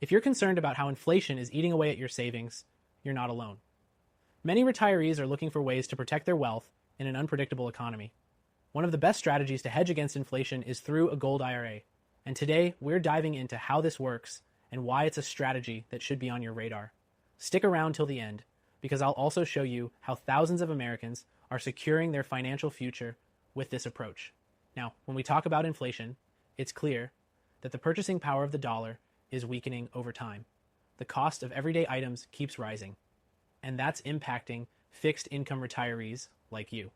If you're concerned about how inflation is eating away at your savings, you're not alone. Many retirees are looking for ways to protect their wealth in an unpredictable economy. One of the best strategies to hedge against inflation is through a gold IRA. And today, we're diving into how this works and why it's a strategy that should be on your radar. Stick around till the end, because I'll also show you how thousands of Americans are securing their financial future with this approach. Now, when we talk about inflation, it's clear that the purchasing power of the dollar is weakening over time. The cost of everyday items keeps rising, and that's impacting fixed income retirees like you.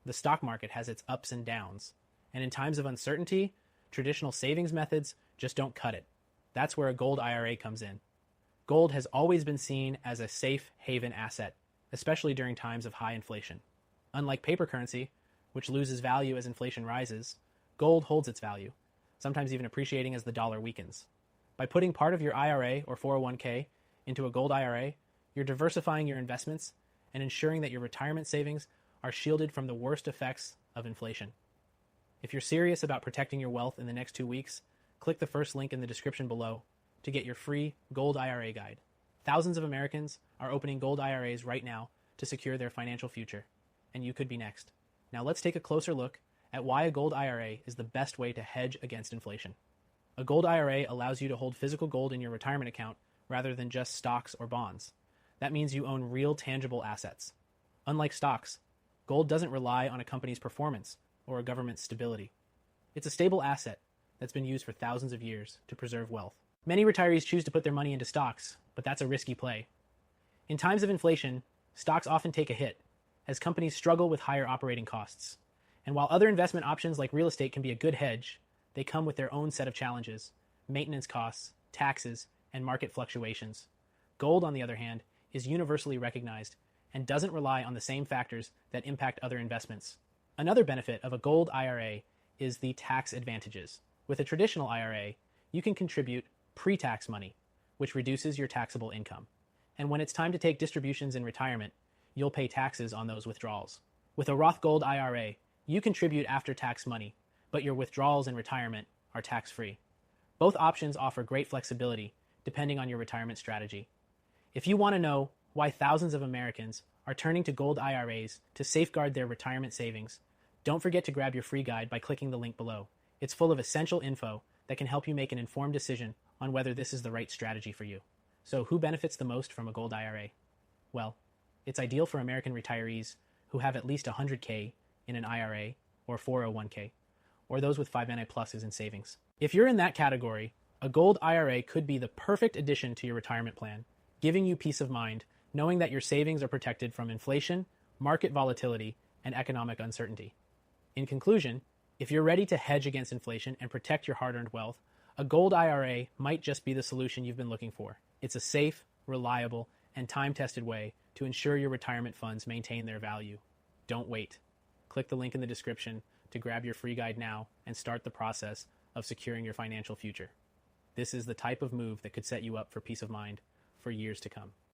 The stock market has its ups and downs, and in times of uncertainty, traditional savings methods just don't cut it. That's where a gold IRA comes in. Gold has always been seen as a safe haven asset, especially during times of high inflation. Unlike paper currency, which loses value as inflation rises, gold holds its value, sometimes even appreciating as the dollar weakens. By putting part of your IRA or 401k into a gold IRA, you're diversifying your investments and ensuring that your retirement savings are shielded from the worst effects of inflation. If you're serious about protecting your wealth in the next 2 weeks, click the first link in the description below to get your free gold IRA guide. Thousands of Americans are opening gold IRAs right now to secure their financial future, and you could be next. Now let's take a closer look at why a gold IRA is the best way to hedge against inflation. A gold IRA allows you to hold physical gold in your retirement account rather than just stocks or bonds. That means you own real tangible assets. Unlike stocks, gold doesn't rely on a company's performance or a government's stability. It's a stable asset that's been used for thousands of years to preserve wealth. Many retirees choose to put their money into stocks, but that's a risky play. In times of inflation, stocks often take a hit as companies struggle with higher operating costs. And while other investment options like real estate can be a good hedge, they come with their own set of challenges: maintenance costs, taxes, and market fluctuations. Gold, on the other hand, is universally recognized and doesn't rely on the same factors that impact other investments. Another benefit of a gold IRA is the tax advantages. With a traditional IRA, you can contribute pre-tax money, which reduces your taxable income. And when it's time to take distributions in retirement, you'll pay taxes on those withdrawals. With a Roth Gold IRA, you contribute after-tax money, but your withdrawals in retirement are tax-free. Both options offer great flexibility depending on your retirement strategy. If you want to know why thousands of Americans are turning to gold IRAs to safeguard their retirement savings, don't forget to grab your free guide by clicking the link below. It's full of essential info that can help you make an informed decision on whether this is the right strategy for you. So who benefits the most from a gold IRA? Well, it's ideal for American retirees who have at least $100K in an IRA or 401k, or those with 5 NI pluses in savings. If you're in that category, a gold IRA could be the perfect addition to your retirement plan, giving you peace of mind knowing that your savings are protected from inflation, market volatility, and economic uncertainty. In conclusion, if you're ready to hedge against inflation and protect your hard-earned wealth, a gold IRA might just be the solution you've been looking for. It's a safe, reliable, and time-tested way to ensure your retirement funds maintain their value. Don't wait. Click the link in the description to grab your free guide now and start the process of securing your financial future. This is the type of move that could set you up for peace of mind for years to come.